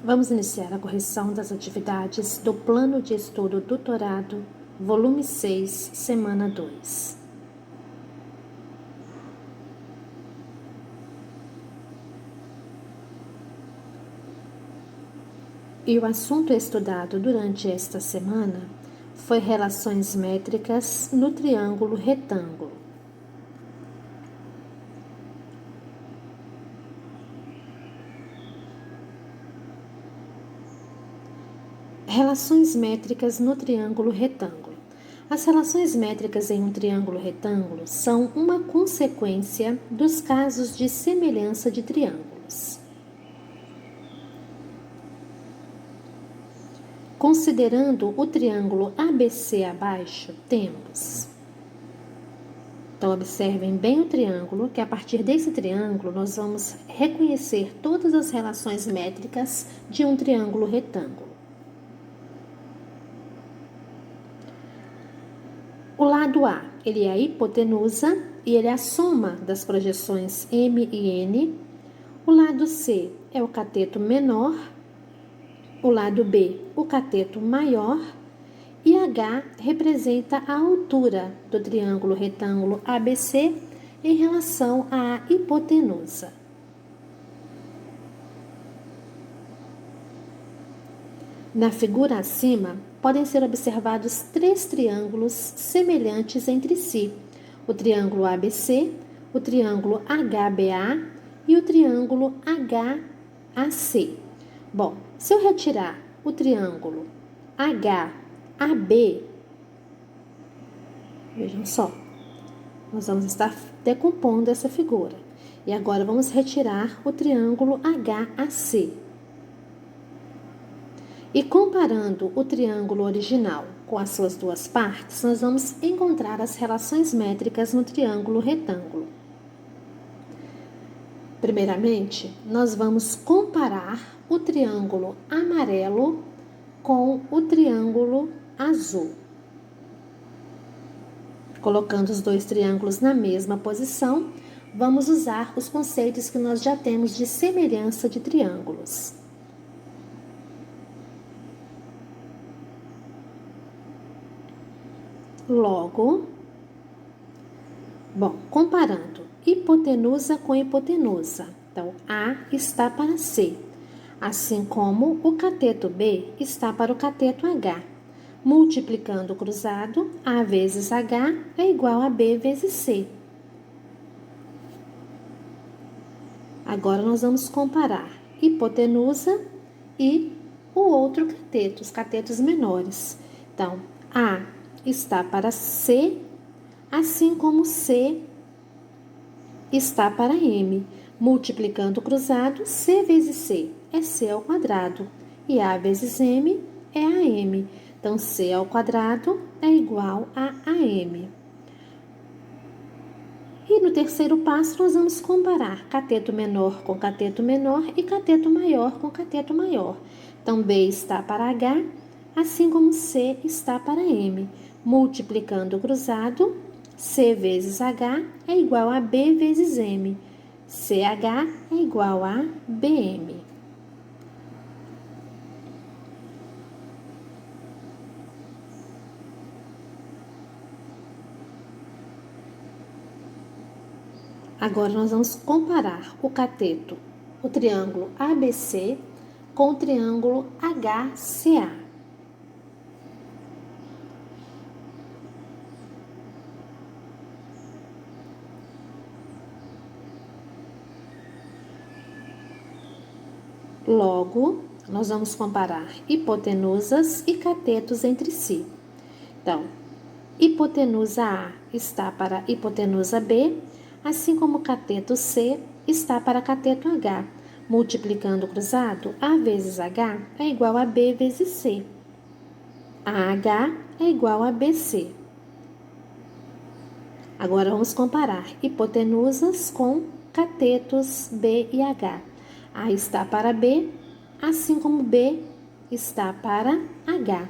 Vamos iniciar a correção das atividades do Plano de Estudo Doutorado, volume 6, semana 2. E o assunto estudado durante esta semana foi relações métricas no triângulo retângulo. Relações métricas no triângulo retângulo. As relações métricas em um triângulo retângulo são uma consequência dos casos de semelhança de triângulos. Considerando o triângulo ABC abaixo, temos. Então, observem bem o triângulo, que a partir desse triângulo nós vamos reconhecer todas as relações métricas de um triângulo retângulo. O lado A, ele é a hipotenusa e ele é a soma das projeções M e N. O lado C é o cateto menor. O lado B, o cateto maior. E H representa a altura do triângulo retângulo ABC em relação à hipotenusa. Na figura acima, podem ser observados três triângulos semelhantes entre si: o triângulo ABC, o triângulo HBA e o triângulo HAC. Bom, se eu retirar o triângulo HAB, vejam só, nós vamos estar decompondo essa figura. E agora vamos retirar o triângulo HAC. E comparando o triângulo original com as suas duas partes, nós vamos encontrar as relações métricas no triângulo retângulo. Primeiramente, nós vamos comparar o triângulo amarelo com o triângulo azul. Colocando os dois triângulos na mesma posição, vamos usar os conceitos que nós já temos de semelhança de triângulos. Logo, comparando hipotenusa com hipotenusa, então A está para C, assim como o cateto B está para o cateto H. Multiplicando o cruzado, A vezes H é igual a B vezes C. Agora nós vamos comparar hipotenusa e o outro cateto, os catetos menores. Então, A está para C, assim como C está para M. Multiplicando o cruzado, C vezes C é C ao quadrado e A vezes M é AM. Então, C ao quadrado é igual a AM. E no terceiro passo, nós vamos comparar cateto menor com cateto menor e cateto maior com cateto maior. Então, B está para H, assim como C está para M. Multiplicando o cruzado, C vezes H é igual a B vezes M. CH é igual a BM. Agora nós vamos comparar o triângulo ABC com o triângulo HCA. Logo, nós vamos comparar hipotenusas e catetos entre si. Então, hipotenusa A está para hipotenusa B, assim como cateto C está para cateto H. Multiplicando o cruzado, A vezes H é igual a B vezes C. AH é igual a BC. Agora vamos comparar hipotenusas com catetos B e H. A está para B, assim como B está para H.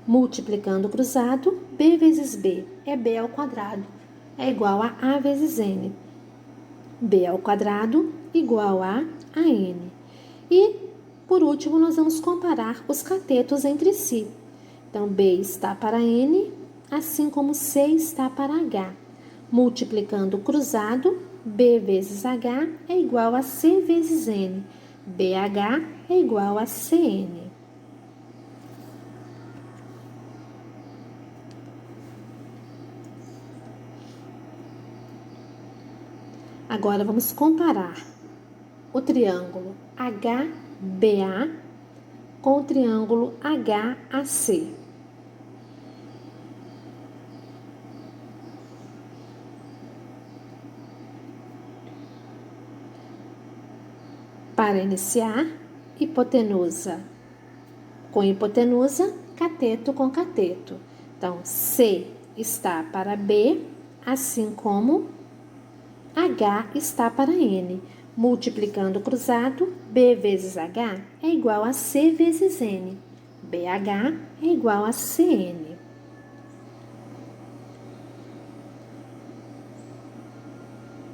Multiplicando o cruzado, B vezes B é B ao quadrado, é igual a A vezes N. B ao quadrado igual a N. E Por último, nós vamos comparar os catetos entre si. Então, B está para N, assim como C está para H. Multiplicando o cruzado, B vezes H é igual a C vezes N. BH é igual a CN. Agora vamos comparar o triângulo HBA com o triângulo HAC. Para iniciar, hipotenusa com hipotenusa, cateto com cateto. Então, C está para B, assim como H está para N. Multiplicando o cruzado, B vezes H é igual a C vezes N. BH é igual a CN.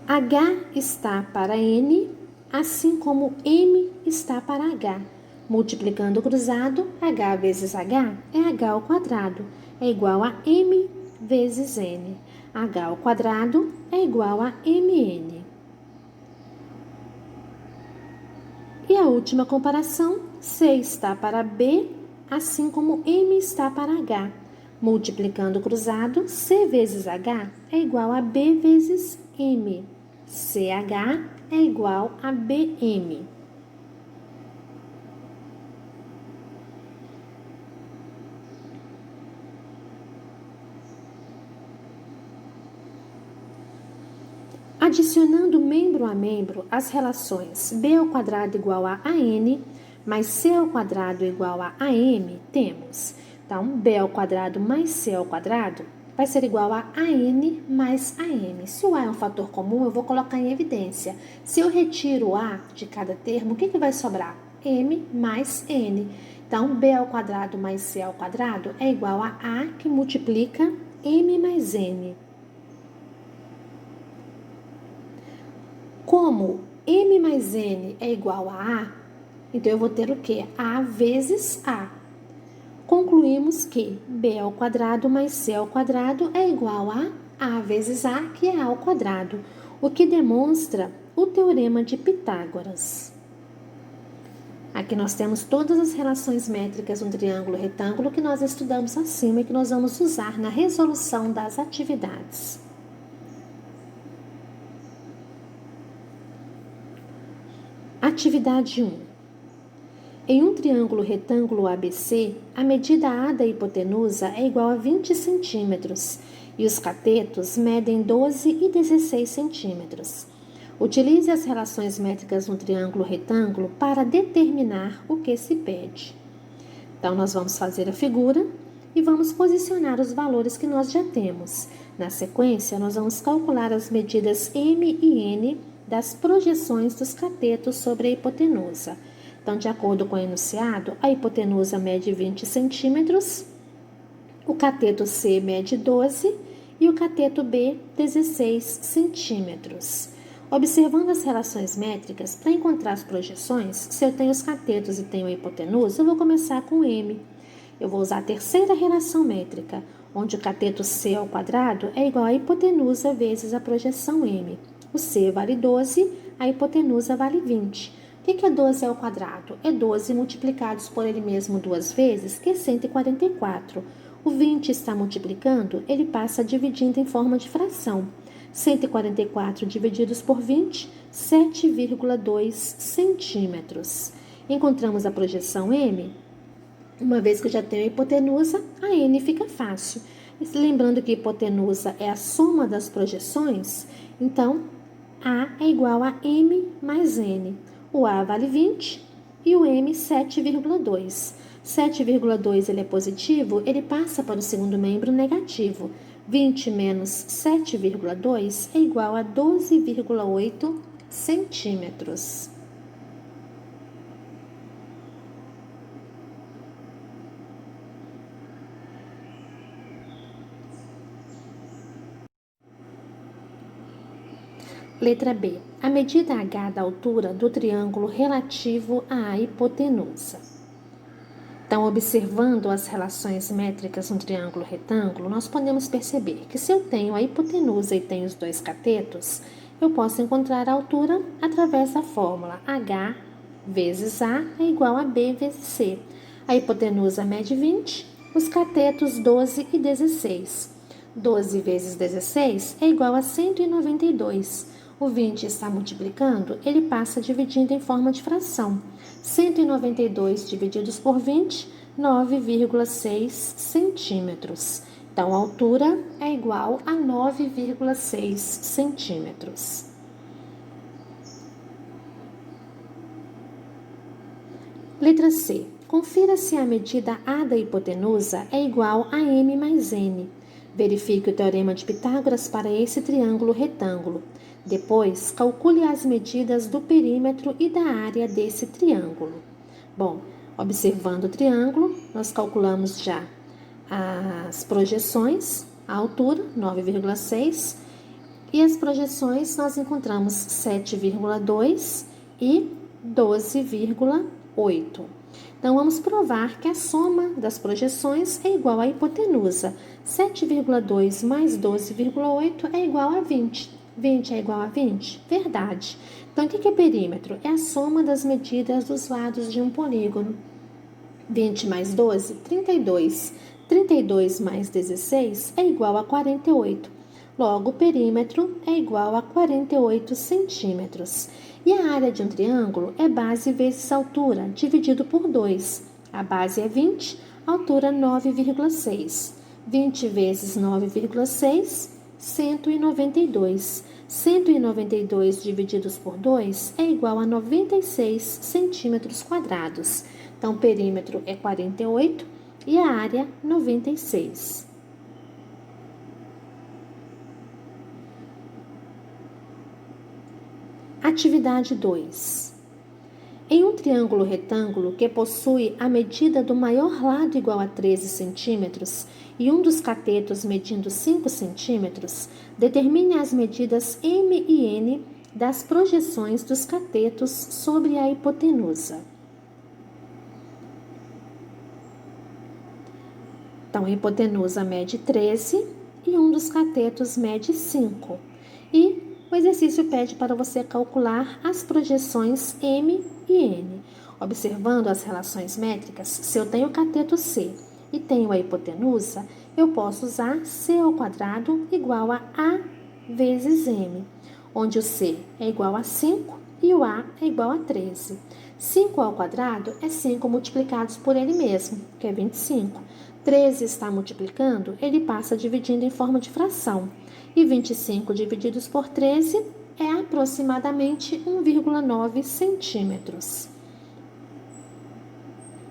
H está para N, assim como M está para H. Multiplicando o cruzado, H vezes H é H ao quadrado, é igual a M vezes N. H ao quadrado é igual a MN. E a última comparação, C está para B, assim como M está para H. Multiplicando o cruzado, C vezes H é igual a B vezes M. CH é igual a BM. Adicionando membro a membro as relações b ao quadrado igual a AN mais c ao quadrado igual a AM, temos, então, b ao quadrado mais c ao quadrado vai ser igual a AN mais AM. Se o A é um fator comum, eu vou colocar em evidência. Se eu retiro o A de cada termo, o que vai sobrar? M mais N. Então, b ao quadrado mais c ao quadrado é igual a A que multiplica M mais N. Como M mais N é igual a A, então eu vou ter o quê? A vezes A. Concluímos que B ao quadrado mais C ao quadrado é igual a A vezes A, que é A ao quadrado, o que demonstra o teorema de Pitágoras. Aqui nós temos todas as relações métricas de um triângulo retângulo que nós estudamos acima e que nós vamos usar na resolução das atividades. Atividade 1. Em um triângulo retângulo ABC, a medida A da hipotenusa é igual a 20 centímetros e os catetos medem 12 e 16 centímetros. Utilize as relações métricas no triângulo retângulo para determinar o que se pede. Então, nós vamos fazer a figura e vamos posicionar os valores que nós já temos. Na sequência, nós vamos calcular as medidas M e N das projeções dos catetos sobre a hipotenusa. Então, de acordo com o enunciado, a hipotenusa mede 20 centímetros, o cateto C mede 12 e o cateto B 16 centímetros. Observando as relações métricas, para encontrar as projeções, se eu tenho os catetos e tenho a hipotenusa, eu vou começar com M. Eu vou usar a terceira relação métrica, onde o cateto C ao quadrado é igual à hipotenusa vezes a projeção M. O C vale 12, a hipotenusa vale 20. O que é 12 ao quadrado? É 12 multiplicados por ele mesmo duas vezes, que é 144. O 20 está multiplicando, ele passa dividindo em forma de fração. 144 divididos por 20, 7,2 centímetros. Encontramos a projeção M. Uma vez que eu já tenho a hipotenusa, a N fica fácil. Lembrando que hipotenusa é a soma das projeções, então A é igual a M mais N. O A vale 20 e o M 7,2. 7,2 ele é positivo, ele passa para o segundo membro negativo. 20 menos 7,2 é igual a 12,8 centímetros. Letra B. A medida H da altura do triângulo relativo à hipotenusa. Então, observando as relações métricas no triângulo retângulo, nós podemos perceber que se eu tenho a hipotenusa e tenho os dois catetos, eu posso encontrar a altura através da fórmula H vezes A é igual a B vezes C. A hipotenusa mede 20, os catetos 12 e 16. 12 vezes 16 é igual a 192. O 20 está multiplicando, ele passa dividindo em forma de fração. 192 divididos por 20, 9,6 centímetros. Então, a altura é igual a 9,6 centímetros. Letra C. Confira se a medida A da hipotenusa é igual a M mais N. Verifique o teorema de Pitágoras para esse triângulo retângulo. Depois, calcule as medidas do perímetro e da área desse triângulo. Bom, observando o triângulo, nós calculamos já as projeções, a altura, 9,6, e as projeções nós encontramos 7,2 e 12,8. Então, vamos provar que a soma das projeções é igual à hipotenusa. 7,2 mais 12,8 é igual a 20. 20 é igual a 20? Verdade. Então, o que é perímetro? É a soma das medidas dos lados de um polígono. 20 mais 12, 32. 32 mais 16 é igual a 48. Logo, o perímetro é igual a 48 centímetros. E a área de um triângulo é base vezes altura, dividido por 2. A base é 20, a altura 9,6. 20 vezes 9,6, 192. 192 divididos por 2 é igual a 96 centímetros quadrados. Então, o perímetro é 48 e a área 96. Atividade 2. Em um triângulo retângulo que possui a medida do maior lado igual a 13 centímetros e um dos catetos medindo 5 centímetros, determine as medidas M e N das projeções dos catetos sobre a hipotenusa. Então, a hipotenusa mede 13 e um dos catetos mede 5. E o exercício pede para você calcular as projeções M e N. Observando as relações métricas, se eu tenho o cateto C e tenho a hipotenusa, eu posso usar C ao quadrado igual a A vezes M, onde o C é igual a 5 e o A é igual a 13. 5 ao quadrado é 5 multiplicados por ele mesmo, que é 25. 13 está multiplicando, ele passa dividindo em forma de fração. E 25 divididos por 13 é aproximadamente 1,9 centímetros.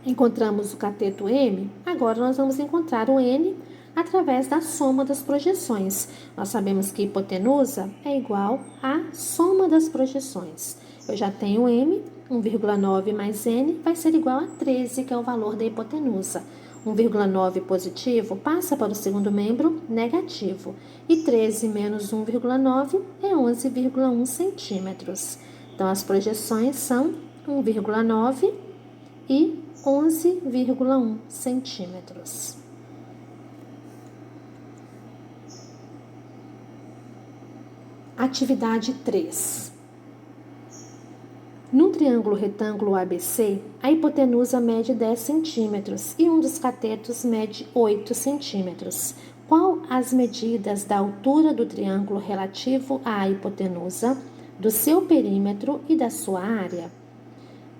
Encontramos o cateto M, agora nós vamos encontrar o N através da soma das projeções. Nós sabemos que hipotenusa é igual à soma das projeções. Eu já tenho M, 1,9 mais N vai ser igual a 13, que é o valor da hipotenusa. 1,9 positivo passa para o segundo membro negativo. E 13 menos 1,9 é 11,1 centímetros. Então, as projeções são 1,9 e 11,1 centímetros. Atividade 3. Num triângulo retângulo ABC, a hipotenusa mede 10 centímetros e um dos catetos mede 8 centímetros. Qual as medidas da altura do triângulo relativo à hipotenusa, do seu perímetro e da sua área?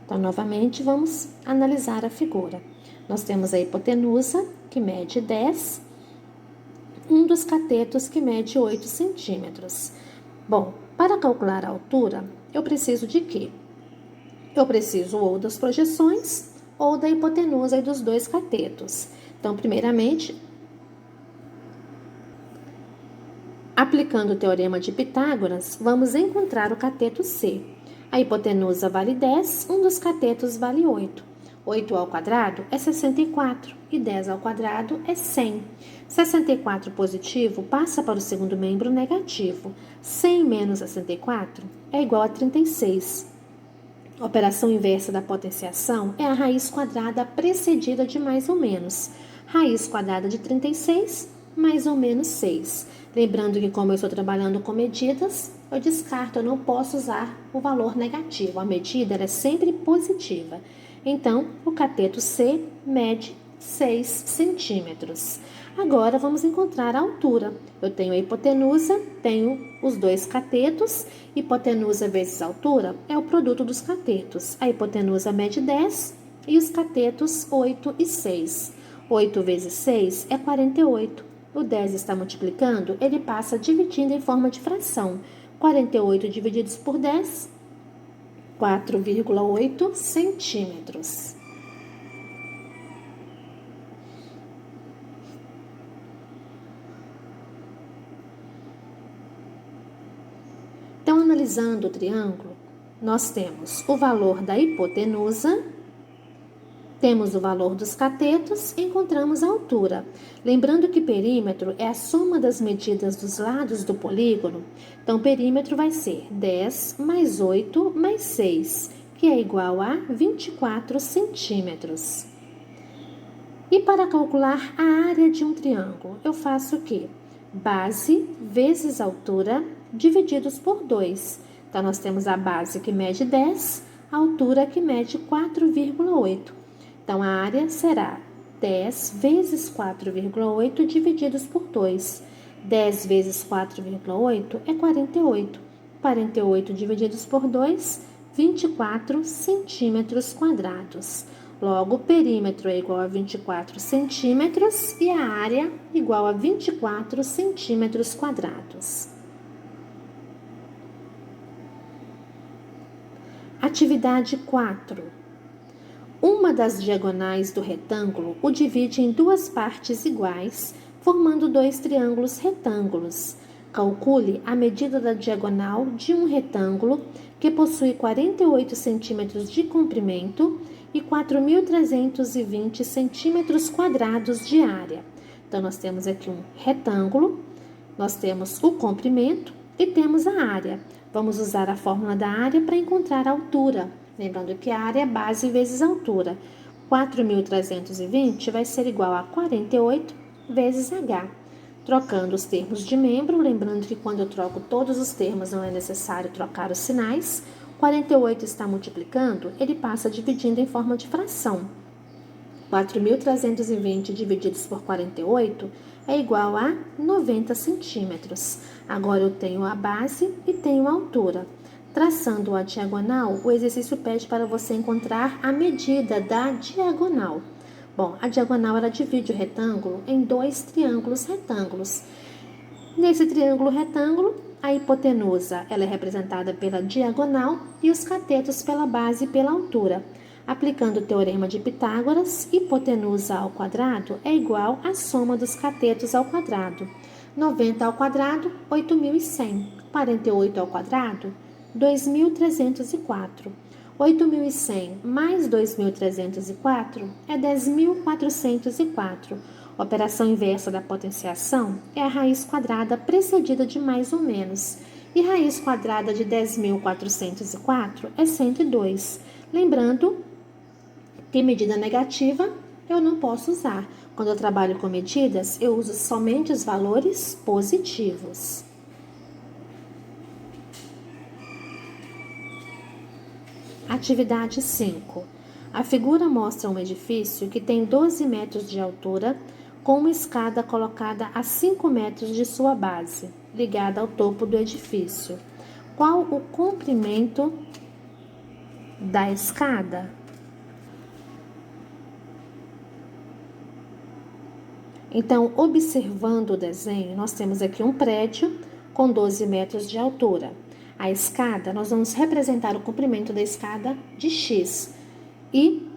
Então, novamente, vamos analisar a figura. Nós temos a hipotenusa, que mede 10, um dos catetos que mede 8 centímetros. Bom, para calcular a altura, eu preciso de quê? Eu preciso ou das projeções ou da hipotenusa e dos dois catetos. Então, primeiramente, aplicando o teorema de Pitágoras, vamos encontrar o cateto C. A hipotenusa vale 10, um dos catetos vale 8. 8 ao quadrado é 64 e 10 ao quadrado é 100. 64 positivo passa para o segundo membro negativo. 100 menos 64 é igual a 36. A operação inversa da potenciação é a raiz quadrada precedida de mais ou menos. Raiz quadrada de 36, mais ou menos 6. Lembrando que, como eu estou trabalhando com medidas, eu descarto, eu não posso usar o valor negativo. A medida é sempre positiva. Então, o cateto C mede 6 centímetros. Agora, vamos encontrar a altura. Eu tenho a hipotenusa, tenho os dois catetos. Hipotenusa vezes altura é o produto dos catetos. A hipotenusa mede 10 e os catetos 8 e 6. 8 vezes 6 é 48. O 10 está multiplicando, ele passa dividindo em forma de fração. 48 divididos por 10, 4,8 centímetros. Então, analisando o triângulo, nós temos o valor da hipotenusa, temos o valor dos catetos e encontramos a altura. Lembrando que perímetro é a soma das medidas dos lados do polígono. Então, perímetro vai ser 10 mais 8 mais 6, que é igual a 24 centímetros. E para calcular a área de um triângulo, eu faço o quê? Base vezes altura divididos por 2. Então, nós temos a base que mede 10, a altura que mede 4,8. Então, a área será 10 vezes 4,8 divididos por 2. 10 vezes 4,8 é 48. 48 divididos por 2, 24 centímetros quadrados. Logo, o perímetro é igual a 24 centímetros e a área igual a 24 centímetros quadrados. Atividade 4. Uma das diagonais do retângulo o divide em duas partes iguais, formando dois triângulos retângulos. Calcule a medida da diagonal de um retângulo que possui 48 centímetros de comprimento e 4.320 centímetros quadrados de área. Então, nós temos aqui um retângulo, nós temos o comprimento e temos a área. Vamos usar a fórmula da área para encontrar a altura. Lembrando que a área é base vezes altura. 4.320 vai ser igual a 48 vezes H. Trocando os termos de membro, lembrando que quando eu troco todos os termos não é necessário trocar os sinais. 48 está multiplicando, ele passa dividindo em forma de fração. 4.320 divididos por 48 é igual a 90 centímetros. Agora eu tenho a base e tenho a altura. Traçando a diagonal, o exercício pede para você encontrar a medida da diagonal. Bom, a diagonal ela divide o retângulo em dois triângulos retângulos. Nesse triângulo retângulo, a hipotenusa ela é representada pela diagonal e os catetos pela base e pela altura. Aplicando o teorema de Pitágoras, hipotenusa ao quadrado é igual à soma dos catetos ao quadrado. 90 ao quadrado, 8.100. 48 ao quadrado, 2.304. 8.100 mais 2.304 é 10.404. Operação inversa da potenciação é a raiz quadrada precedida de mais ou menos. E raiz quadrada de 10.404 é 102. Lembrando que medida negativa eu não posso usar. Quando eu trabalho com medidas, eu uso somente os valores positivos. Atividade 5. A figura mostra um edifício que tem 12 metros de altura, com uma escada colocada a 5 metros de sua base, ligada ao topo do edifício. Qual o comprimento da escada? Então, observando o desenho, nós temos aqui um prédio com 12 metros de altura. A escada, nós vamos representar o comprimento da escada de X. E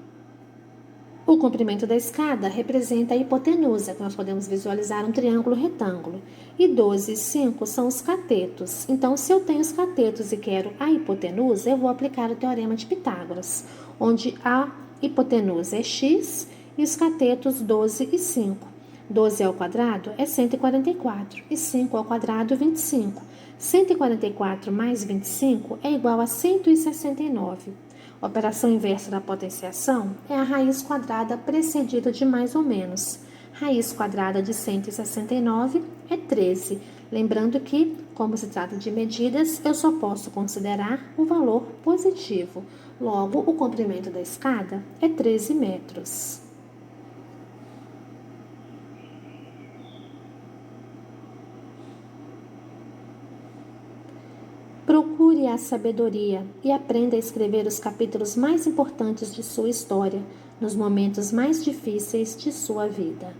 o comprimento da escada representa a hipotenusa, que nós podemos visualizar um triângulo retângulo. E 12 e 5 são os catetos. Então, se eu tenho os catetos e quero a hipotenusa, eu vou aplicar o teorema de Pitágoras, onde a hipotenusa é x e os catetos 12 e 5. 12 ao quadrado é 144 e 5 ao quadrado 25. 144 mais 25 é igual a 169. Operação inversa da potenciação é a raiz quadrada precedida de mais ou menos. Raiz quadrada de 169 é 13. Lembrando que, como se trata de medidas, eu só posso considerar o valor positivo. Logo, o comprimento da escada é 13 metros. Procure a sabedoria e aprenda a escrever os capítulos mais importantes de sua história, nos momentos mais difíceis de sua vida.